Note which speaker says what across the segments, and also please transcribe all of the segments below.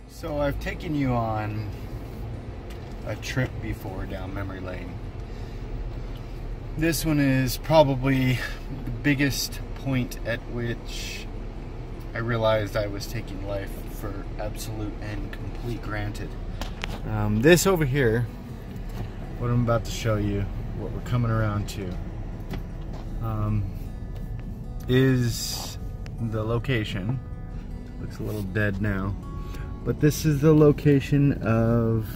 Speaker 1: So I've taken you on a trip before down memory lane. This one is probably the biggest point at which I realized I was taking life for absolute and complete granted. This over here, what I'm about to show you, what we're coming around to, is the location. Looks a little dead now, but this is the location of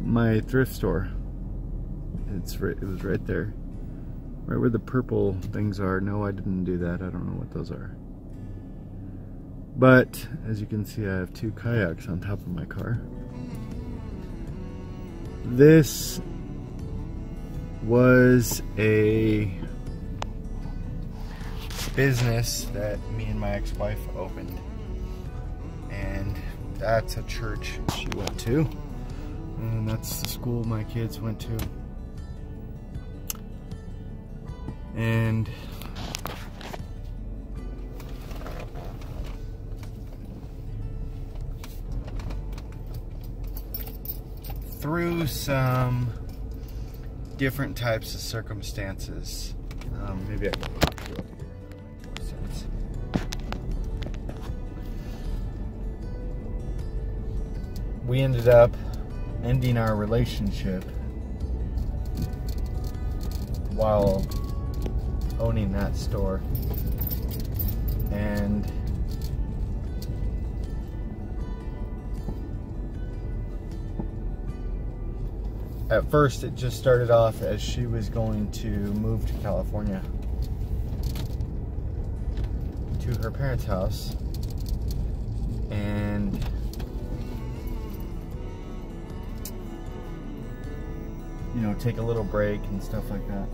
Speaker 1: my thrift store. It was right there, right where the purple things are. No, I didn't do that. I don't know what those are. But as you can see, I have two kayaks on top of my car. This was a business that me and my ex-wife opened, and that's a church she went to, and that's the school my kids went to. And through some different types of circumstances, maybe I can pop you up here, that makes more sense. We ended up ending our relationship while owning that store, and at first it just started off as she was going to move to California, to her parents' house, and you know, take a little break and stuff like that.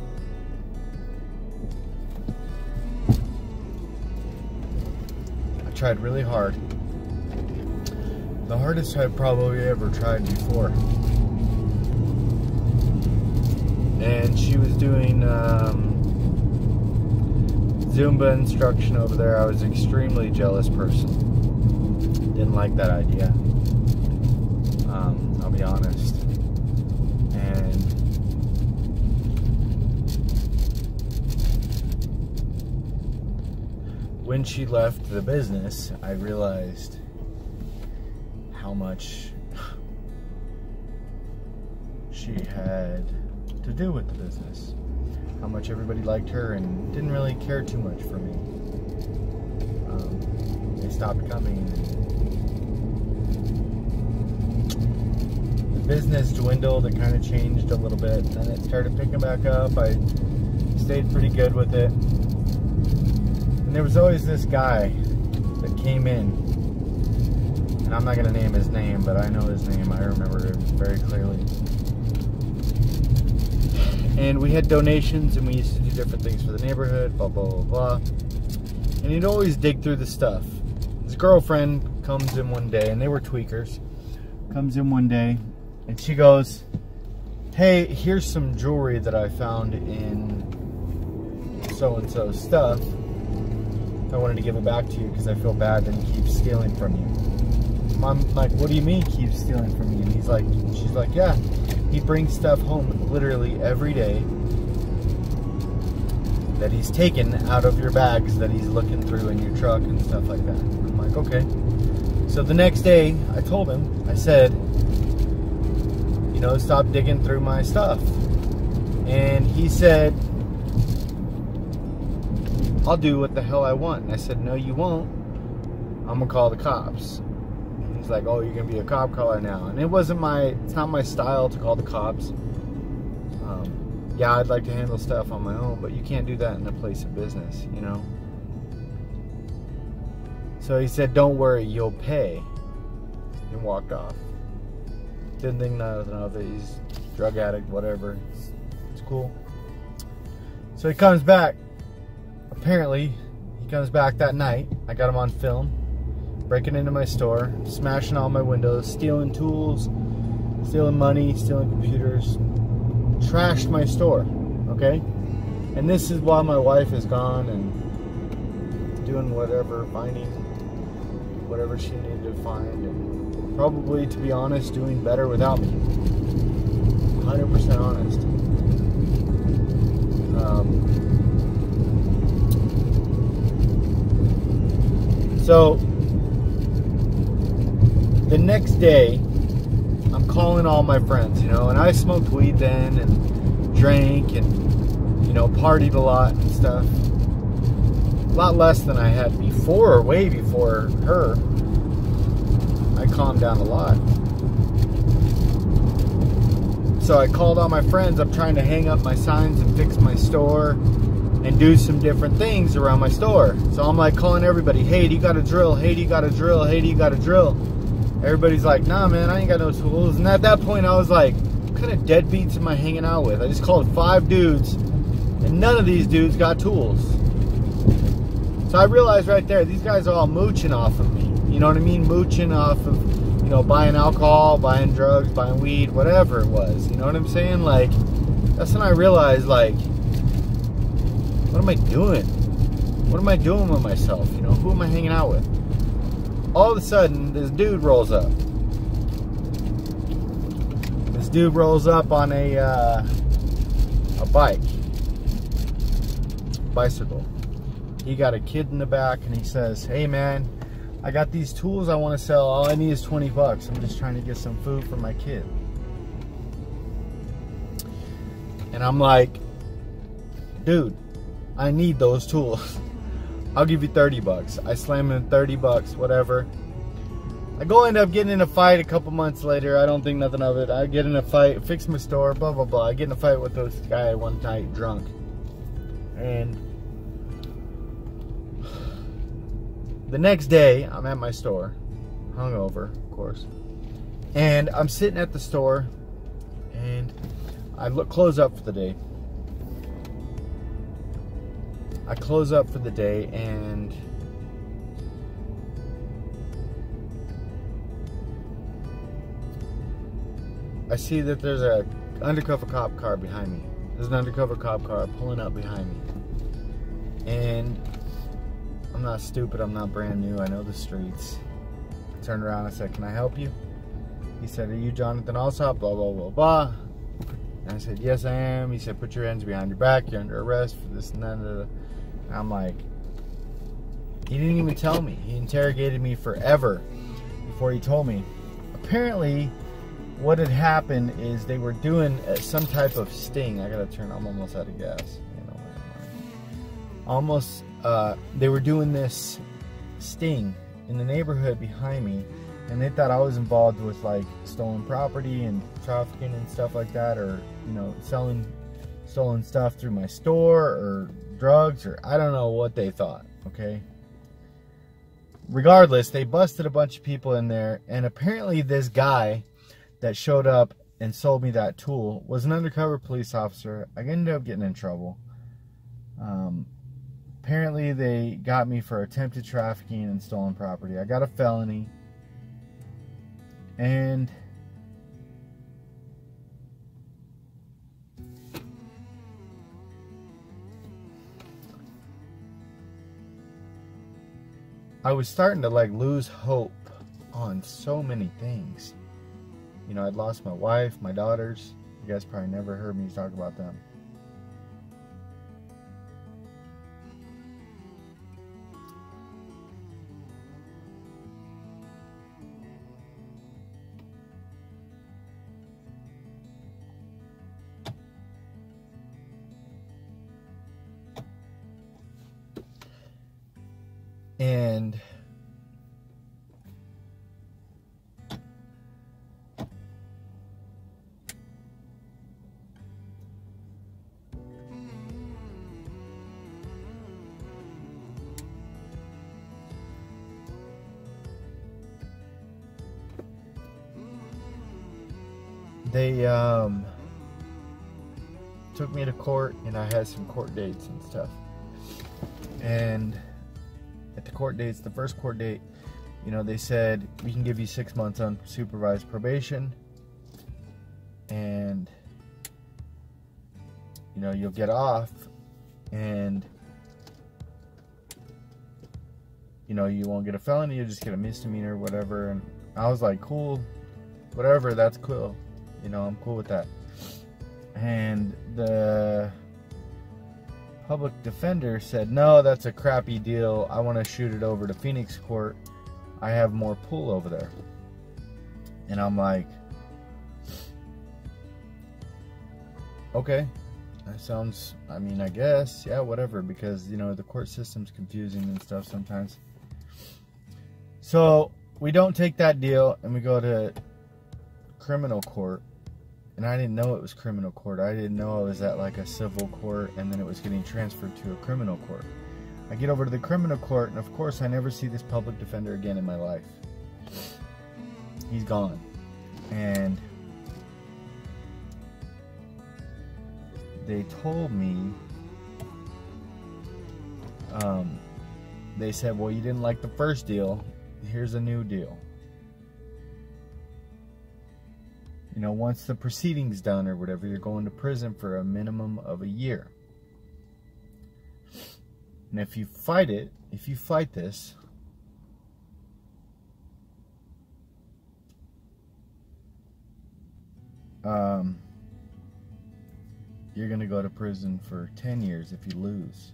Speaker 1: I tried really hard. The hardest I've probably ever tried before. And she was doing Zumba instruction over there. I was an extremely jealous person. Didn't like that idea. I'll be honest. And when she left the business, I realized how much she had to do with the business, how much everybody liked her and didn't really care too much for me. They stopped coming. The business dwindled. It kind of changed a little bit, then it started picking back up. I stayed pretty good with it, and there was always this guy that came in, and I'm not going to name his name, but I know his name. I remember it very clearly. And we had donations, and we used to do different things for the neighborhood, blah, blah, blah, blah. And he'd always dig through the stuff. His girlfriend comes in one day, and they were tweakers, comes in one day, and she goes, "Hey, here's some jewelry that I found in so-and-so stuff. I wanted to give it back to you because I feel bad that he keeps stealing from you." I'm like, "What do you mean keeps stealing from you?" And she's like, "Yeah. He brings stuff home literally every day that he's taken out of your bags that he's looking through in your truck and stuff like that." I'm like, "Okay." So the next day, I told him, I said, "You know, stop digging through my stuff." And he said, "I'll do what the hell I want." And I said, "No, you won't. I'm gonna call the cops." He's like, "Oh, you're gonna be a cop caller now." And it's not my style to call the cops. Yeah, I'd like to handle stuff on my own, but you can't do that in a place of business, you know? So he said, "Don't worry, you'll pay," and walked off. Didn't think nothing of it. He's a drug addict, whatever. It's cool. So he comes back. Apparently, he comes back that night. I got him on film, breaking into my store, smashing all my windows, stealing tools, stealing money, stealing computers, trashed my store. okay? And this is while my wife is gone and doing whatever, finding whatever she needed to find, and probably, to be honest, doing better without me. 100% honest. So the next day, I'm calling all my friends, you know, and I smoked weed then and drank and, you know, partied a lot and stuff. A lot less than I had before, or way before her. I calmed down a lot. So I called all my friends. I'm trying to hang up my signs and fix my store and do some different things around my store. So I'm like calling everybody, hey, do you got a drill? Hey, do you got a drill? Hey, do you got a drill? Everybody's like, nah, man, I ain't got no tools. And at that point, I was like, what kind of deadbeats am I hanging out with? I just called 5 dudes, and none of these dudes got tools. So I realized right there, these guys are all mooching off of me. You know what I mean? Mooching off of, you know, buying alcohol, buying drugs, buying weed, whatever it was. You know what I'm saying? Like, that's when I realized, like, what am I doing? What am I doing with myself? You know, who am I hanging out with? All of a sudden, this dude rolls up. This dude rolls up on a bicycle. He got a kid in the back, and he says, hey man, I got these tools I want to sell. All I need is 20 bucks. I'm just trying to get some food for my kid. And I'm like, dude, I need those tools. I'll give you 30 bucks. I slam him 30 bucks, whatever. I go end up getting in a fight a couple months later. I don't think nothing of it. I get in a fight, fix my store, blah, blah, blah. I get in a fight with this guy one night, drunk. And the next day, I'm at my store, hungover, of course. And I'm sitting at the store, and I close up for the day. I close up for the day, and I see that there's a undercover cop car behind me. There's an undercover cop car pulling up behind me. And I'm not stupid, I'm not brand new, I know the streets. I turned around, I said, can I help you? He said, are you Jonathan Alsop? Blah, blah, blah, blah. And I said, yes, I am. He said, put your hands behind your back, you're under arrest for this and that. And I'm like, he didn't even tell me. He interrogated me forever before he told me. Apparently, what had happened is they were doing some type of sting. I gotta turn, I'm almost out of gas. They were doing this sting in the neighborhood behind me, and they thought I was involved with like stolen property and trafficking and stuff like that, or, you know, selling stolen stuff through my store, or drugs, or I don't know what they thought, okay? Regardless, they busted a bunch of people in there, and apparently this guy that showed up and sold me that tool was an undercover police officer. I ended up getting in trouble. Apparently they got me for attempted trafficking and stolen property. I got a felony. And I was starting to like lose hope on so many things. You know, I'd lost my wife, my daughters. You guys probably never heard me talk about them. And they took me to court, and I had some court dates and stuff. And at the court dates, the first court date, you know, they said we can give you 6 months on supervised probation, and you know, you'll get off and, you know, you won't get a felony, you'll just get a misdemeanor or whatever. And I was like, cool, whatever, that's cool. You know, I'm cool with that. And the public defender said, no, that's a crappy deal. I want to shoot it over to Phoenix Court. I have more pull over there. And I'm like, okay, that sounds, I mean, I guess, yeah, whatever, because, you know, the court system's confusing and stuff sometimes. So we don't take that deal and we go to criminal court. And I didn't know it was criminal court. I didn't know I was at like a civil court and then it was getting transferred to a criminal court. I get over to the criminal court and of course I never see this public defender again in my life. He's gone. And they told me, they said, well, you didn't like the first deal. Here's a new deal. You know, once the proceeding's done or whatever, you're going to prison for a minimum of a year. And if you fight it, if you fight this, you're going to go to prison for 10 years if you lose.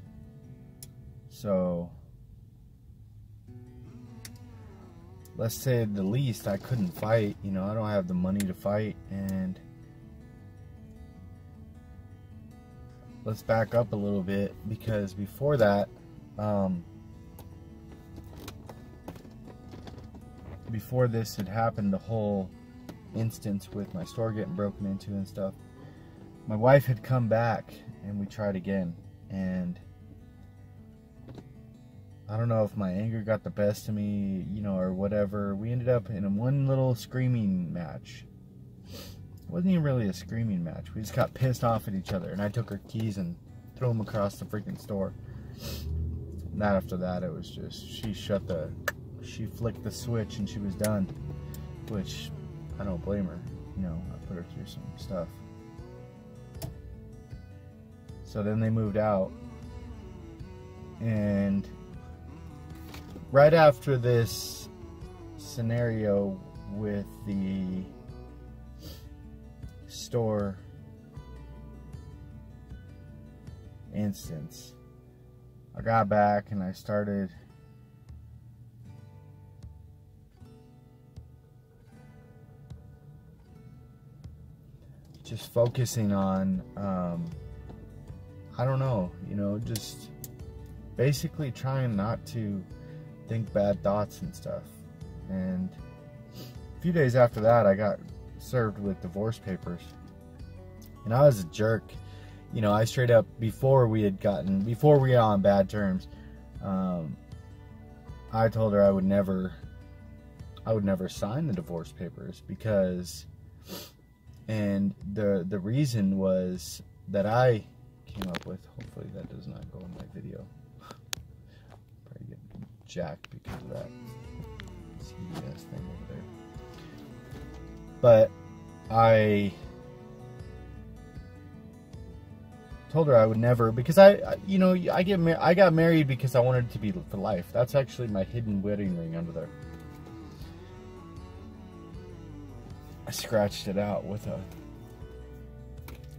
Speaker 1: So, let's say the least, I couldn't fight. You know, I don't have the money to fight. And let's back up a little bit, because before that, before this had happened, the whole instance with my store getting broken into and stuff, my wife had come back and we tried again. And I don't know if my anger got the best of me, you know, or whatever. We ended up in one little screaming match. It wasn't even really a screaming match. We just got pissed off at each other. And I took her keys and threw them across the freaking store. Not after that, it was just, she flicked the switch and she was done. Which, I don't blame her. You know, I put her through some stuff. So then they moved out. And right after this scenario with the store instance, I got back and I started just focusing on, I don't know, you know, just basically trying not to think bad thoughts and stuff. And a few days after that, I got served with divorce papers. And I was a jerk. You know, I straight up, before we were on bad terms, I told her I would never sign the divorce papers, because, and the reason was that I came up with, hopefully that does not go in my video. Probably get jacked because of that CBS thing over there. But I told her I would never, because I got married because I wanted it to be for life. That's actually my hidden wedding ring under there. I scratched it out with a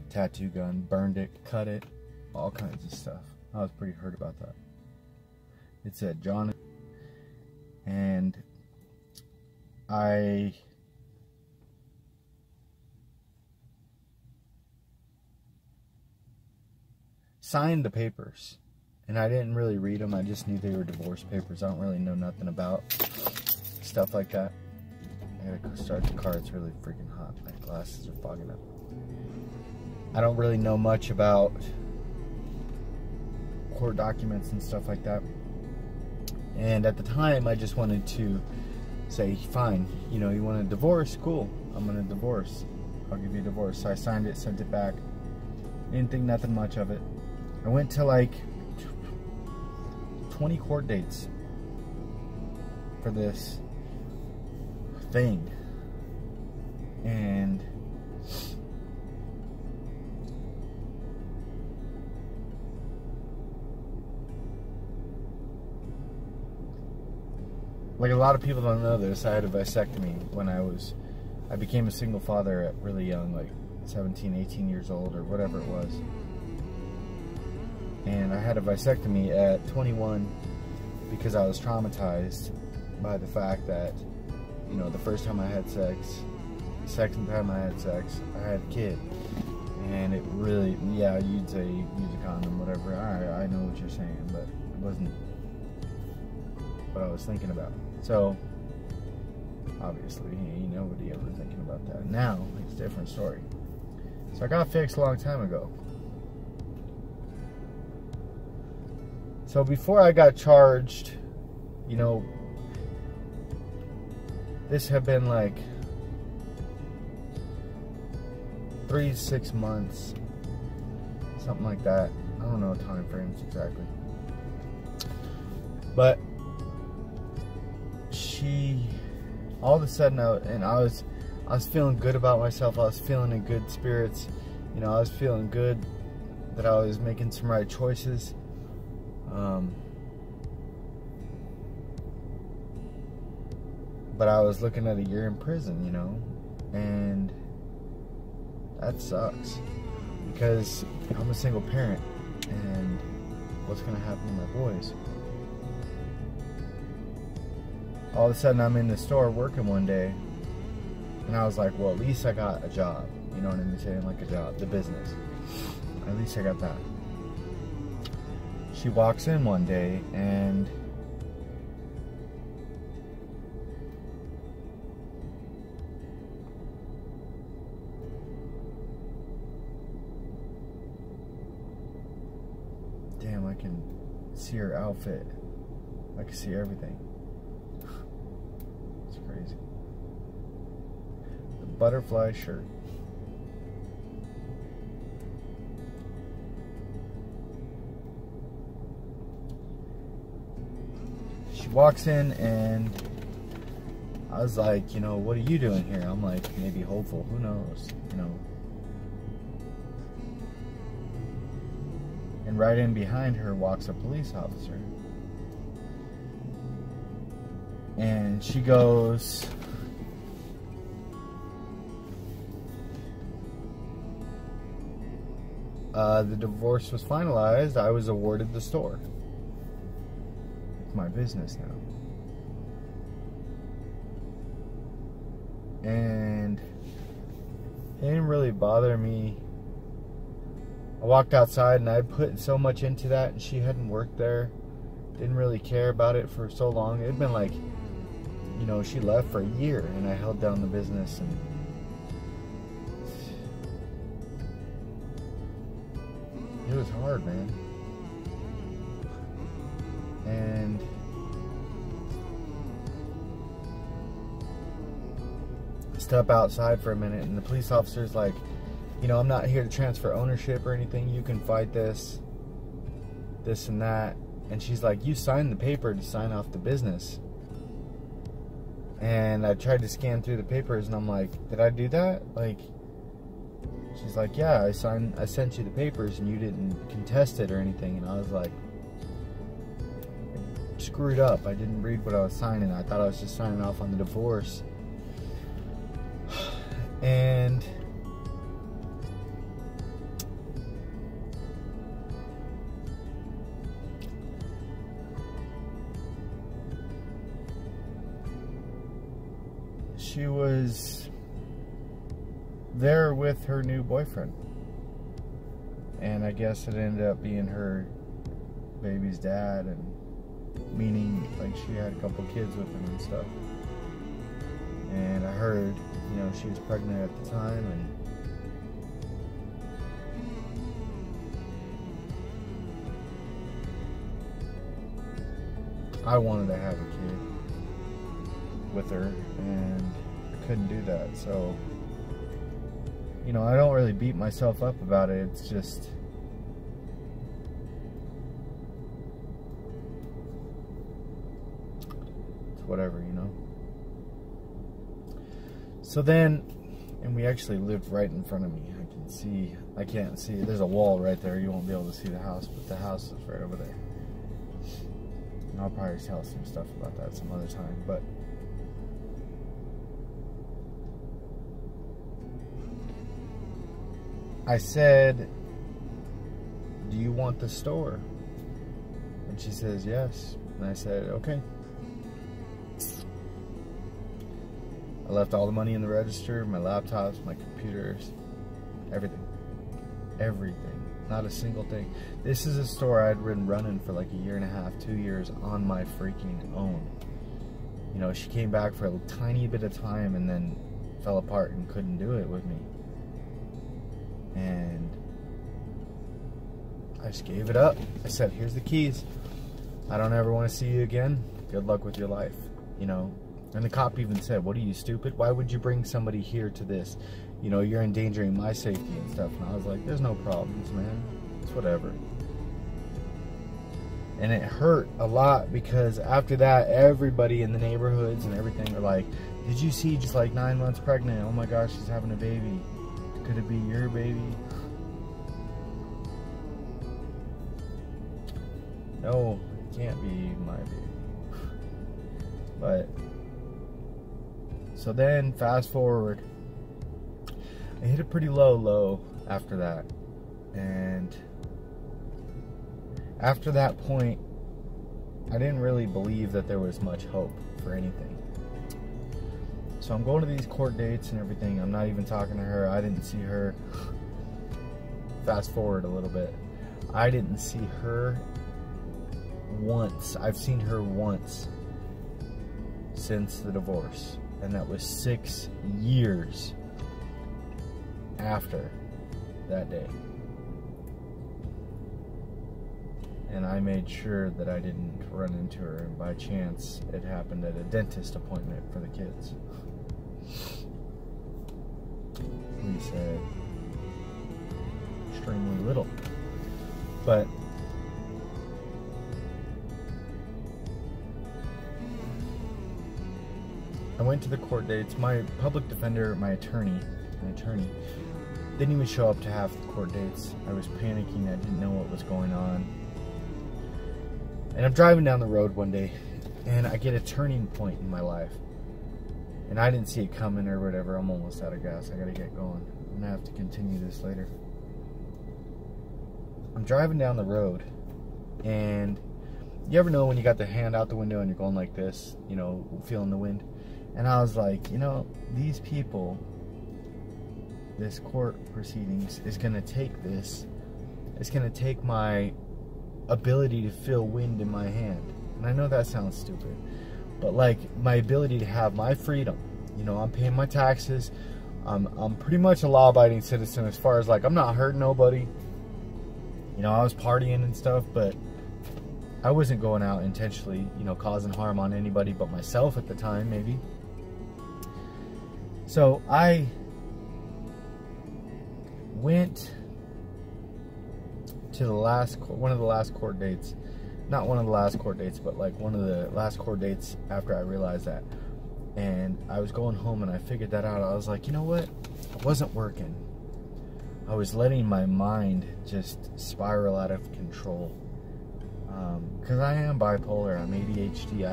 Speaker 1: tattoo gun, burned it, cut it, all kinds of stuff. I was pretty hurt about that. It said John, and I signed the papers, and I didn't really read them. I just knew they were divorce papers. I don't really know nothing about stuff like that. I gotta start the car. It's really freaking hot. My glasses are fogging up. I don't really know much about court documents and stuff like that. And at the time, I just wanted to say, fine, you know, you want a divorce? Cool, I'm gonna divorce. I'll give you a divorce. So I signed it, sent it back. Didn't think nothing much of it. I went to like 20 court dates for this thing. And like a lot of people don't know this, I had a vasectomy when I became a single father at really young, like 17, 18 years old or whatever it was. And I had a vasectomy at 21 because I was traumatized by the fact that, you know, the first time I had sex, the second time I had sex, I had a kid. And it really, yeah, you'd say use a condom, whatever. I know what you're saying, but it wasn't what I was thinking about. So, obviously, ain't nobody ever thinking about that. Now, it's a different story. So I got fixed a long time ago. So before I got charged, you know, this had been like 3 to 6 months, something like that. I don't know time frames exactly. But she, all of a sudden, I was feeling good about myself. I was feeling in good spirits. You know, I was feeling good that I was making some right choices. But I was looking at a year in prison, you know, and that sucks because I'm a single parent, and what's going to happen to my boys? All of a sudden, I'm in the store working one day, and I was like, well, at least I got a job. You know what I'm saying? Like a job, the business. At least I got that. She walks in one day, and damn, I can see her outfit. I can see everything. It's crazy. The butterfly shirt. She walks in, and I was like, you know, what are you doing here? I'm like, maybe hopeful, who knows, you know. And right in behind her walks a police officer. And she goes, the divorce was finalized. I was awarded the store. It's my business now. And it didn't really bother me. I walked outside, and I put so much into that, and she hadn't worked there. Didn't really care about it for so long. It had been like, you know, she left for a year, and I held down the business, and it was hard, man. And I step outside for a minute, and the police officer's like, you know, I'm not here to transfer ownership or anything. You can fight this and that. And she's like, you signed the paper to sign off the business. And I tried to scan through the papers, and I'm like, did I do that? Like, she's like, yeah, I sent you the papers, and you didn't contest it or anything. And I was like, I screwed up. I didn't read what I was signing. I thought I was just signing off on the divorce. And she was there with her new boyfriend, and I guess it ended up being her baby's dad, and meaning like she had a couple kids with him and stuff. And I heard, you know, she was pregnant at the time, and I wanted to have a kid with her, and I couldn't do that. So, you know, I don't really beat myself up about it. It's just, it's whatever, you know. So then, and we actually lived right in front of me. I can't see, there's a wall right there. You won't be able to see the house, but the house is right over there. And I'll probably tell some stuff about that some other time, but I said, do you want the store? And she says, yes. And I said, okay. I left all the money in the register, my laptops, my computers, everything. Everything. Not a single thing. This is a store I'd been running for like 1.5 years, 2 years on my freaking own. You know, she came back for a tiny bit of time and then fell apart and couldn't do it with me. And I just gave it up. I said, here's the keys. I don't ever want to see you again. Good luck with your life, you know. And the cop even said, what are you, stupid? Why would you bring somebody here to this? You know, you're endangering my safety and stuff. And I was like, there's no problems, man. It's whatever. And it hurt a lot because after that, everybody in the neighborhoods and everything were like, did you see just like 9 months pregnant? Oh my gosh, she's having a baby. Could it be your baby? No, it can't be my baby. But, so then, fast forward, I hit a pretty low after that. And after that point, I didn't really believe that there was much hope for anything. So I'm going to these court dates and everything. I'm not even talking to her. I didn't see her. Fast forward a little bit. I didn't see her once. I've seen her once since the divorce. And that was 6 years after that day. And I made sure that I didn't run into her, and by chance it happened at a dentist appointment for the kids. We said extremely little, but I went to the court dates. My public defender, my attorney didn't even show up to half the court dates. I was panicking. I didn't know what was going on. And I'm driving down the road one day, and I get a turning point in my life. And I didn't see it coming or whatever. I'm almost out of gas. I gotta get going. I'm gonna have to continue this later. I'm driving down the road, and you ever know when you got the hand out the window and you're going like this, you know, feeling the wind? And I was like, you know, these people, this court proceedings is gonna take this. It's gonna take my ability to feel wind in my hand. And I know that sounds stupid, but like my ability to have my freedom. You know, I'm paying my taxes. I'm pretty much a law-abiding citizen as far as like I'm not hurting nobody. You know, I was partying and stuff, but I wasn't going out intentionally, you know, causing harm on anybody but myself at the time, maybe. So I went to one of the last court dates. Not one of the last court dates, but like one of the last court dates after I realized that. And I was going home and I figured that out. I was like, you know what? It wasn't working. I was letting my mind just spiral out of control. Because I am bipolar, I'm ADHD,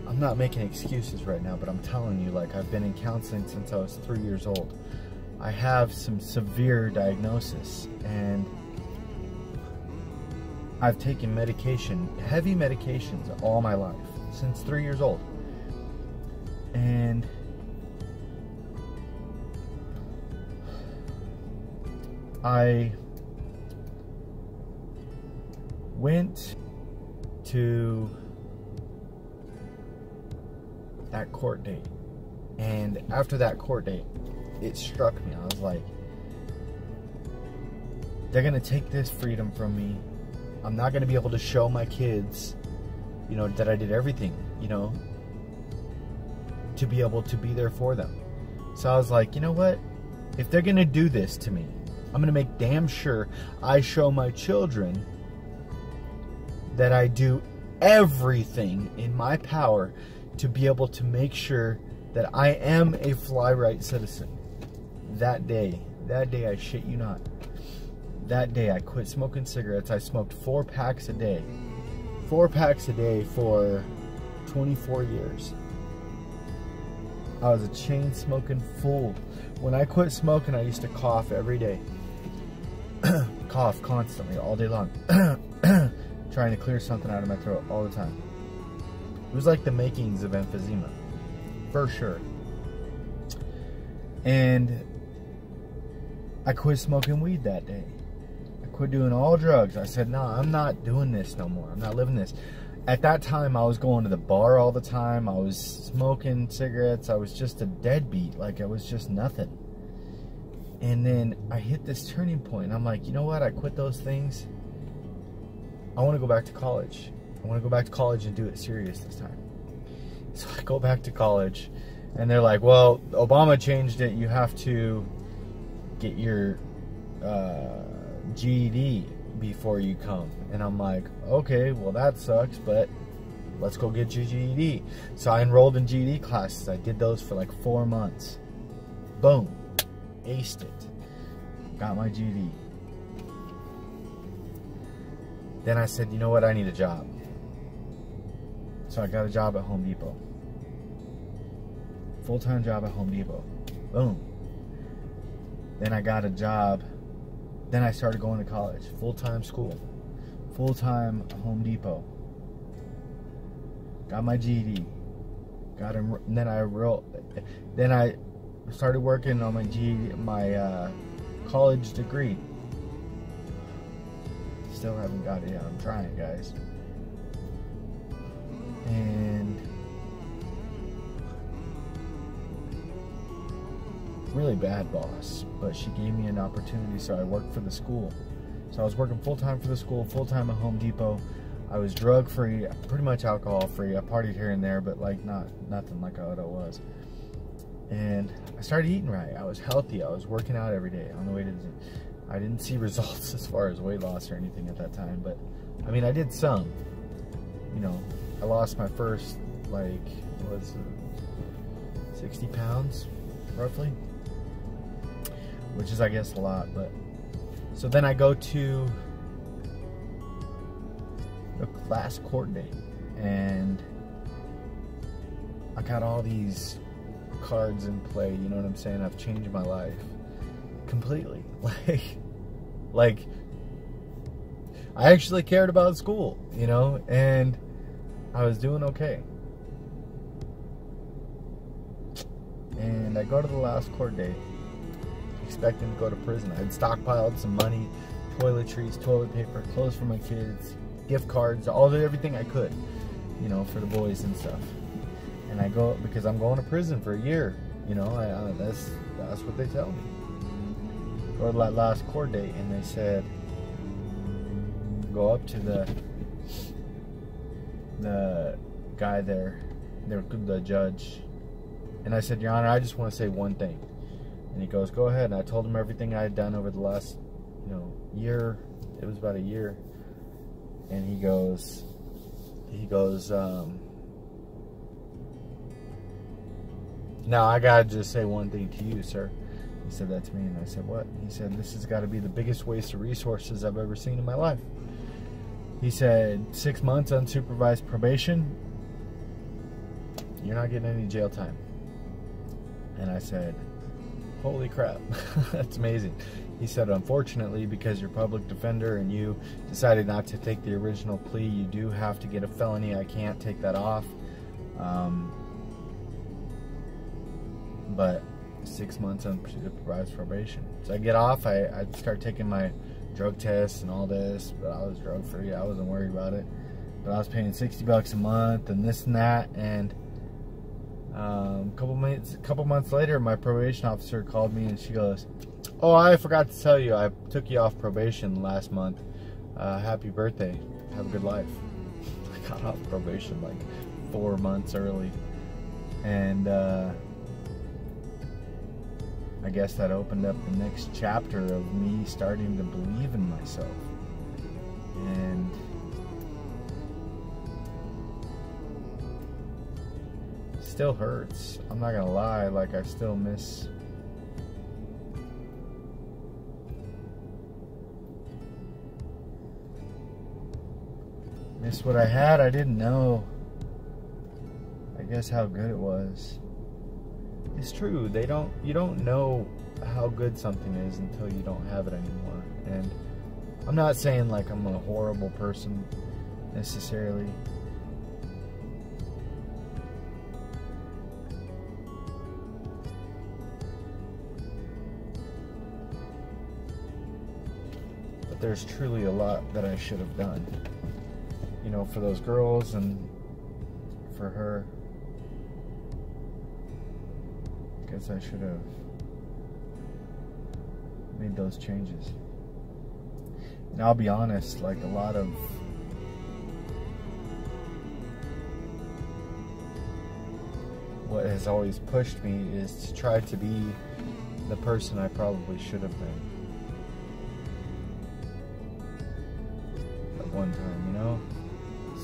Speaker 1: I'm not making excuses right now, but I'm telling you, like, I've been in counseling since I was 3 years old. I have some severe diagnosis, and I've taken medication, heavy medications all my life, since 3 years old. And I went to that court date, and after that court date, it struck me. I was like, they're gonna take this freedom from me. I'm not gonna be able to show my kids, you know, that I did everything, you know, to be able to be there for them. So I was like, you know what? If they're gonna do this to me, I'm gonna make damn sure I show my children that I do everything in my power to be able to make sure that I am a fly-right citizen. That day, I shit you not, that day I quit smoking cigarettes. I smoked 4 packs a day 4 packs a day for 24 years. I was a chain smoking fool. When I quit smoking, I used to cough every day. Cough constantly, all day long. Trying to clear something out of my throat all the time. It was like the makings of emphysema, for sure. And I quit smoking weed that day. I quit doing all drugs. I said, no, I'm not doing this no more. I'm not living this. At that time, I was going to the bar all the time. I was smoking cigarettes. I was just a deadbeat. Like, I was just nothing. And then I hit this turning point. I'm like, you know what? I quit those things. I want to go back to college. I want to go back to college and do it serious this time. So I go back to college. And they're like, well, Obama changed it. You have to get your GED before you come. And I'm like, okay, well that sucks, but let's go get your GED. So I enrolled in GED classes. I did those for like 4 months. Boom. Aced it. Got my GED. Then I said, you know what, I need a job. So I got a job at Home Depot. Full-time job at Home Depot. Boom. Then I got a job. Then I started going to college. Full-time school. Full-time Home Depot. Got my GED. Got him. Then I started working on my GED, my college degree. Still haven't got it yet. I'm trying, guys. And really bad boss, but she gave me an opportunity, so I worked for the school. So I was working full-time for the school, full-time at Home Depot. I was drug-free, pretty much alcohol-free. I partied here and there, but like nothing like what I was. And I started eating right. I was healthy. I was working out every day on the way to. I didn't see results as far as weight loss or anything at that time, but I mean, I did some. You know, I lost my first, like, what was it, 60 pounds, roughly, which is, I guess, a lot. But so then I go to the last court date, and I got all these cards in play. You know what I'm saying? I've changed my life completely. Like I actually cared about school, you know, and I was doing okay. And I go to the last court date expecting to go to prison. I'd stockpiled some money, toiletries, toilet paper, clothes for my kids, gift cards, everything I could, you know, for the boys and stuff. And I go because I'm going to prison for a year, you know. That's what they tell me. Go to that last court date, and they said, go up to the guy there, the judge, and I said, Your Honor, I just want to say one thing. And he goes, go ahead. And I told him everything I had done over the last, you know, year. It was about a year. And he goes, now I gotta just say one thing to you, sir. He said that to me, and I said, what? He said, this has got to be the biggest waste of resources I've ever seen in my life. He said, 6 months unsupervised probation, you're not getting any jail time. And I said, holy crap, that's amazing. He said, unfortunately, because you're public defender and you decided not to take the original plea, you do have to get a felony. I can't take that off. But 6 months unsupervised probation. So I get off, I start taking my drug tests and all this, but I was drug free. I wasn't worried about it. But I was paying $60 a month and this and that. And a couple months later, my probation officer called me and she goes, oh, I forgot to tell you, I took you off probation last month. Happy birthday. Have a good life. I got off probation like 4 months early. And I guess that opened up the next chapter of me starting to believe in myself. And still hurts. I'm not gonna lie, like I still miss Missed what I had. I didn't know, I guess, how good it was. It's true. You don't know how good something is until you don't have it anymore. And I'm not saying like I'm a horrible person necessarily. But there's truly a lot that I should have done. You know, for those girls and for her. I guess I should have made those changes. And I'll be honest, like a lot of what has always pushed me is to try to be the person I probably should have been at one time, you know?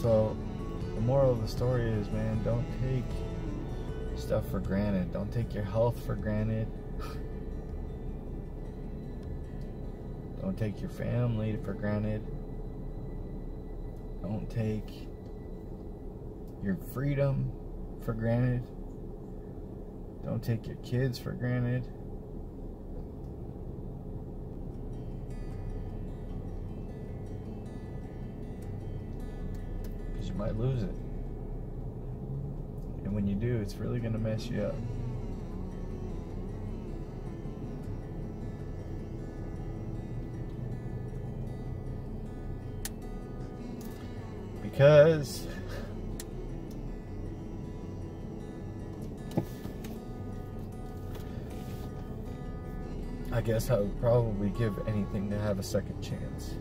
Speaker 1: So the moral of the story is, man, don't take stuff for granted. Don't take your health for granted. Don't take your family for granted. Don't take your freedom for granted. Don't take your kids for granted. Because you might lose it. And when you do, it's really going to mess you up. Because I guess I would probably give anything to have a second chance.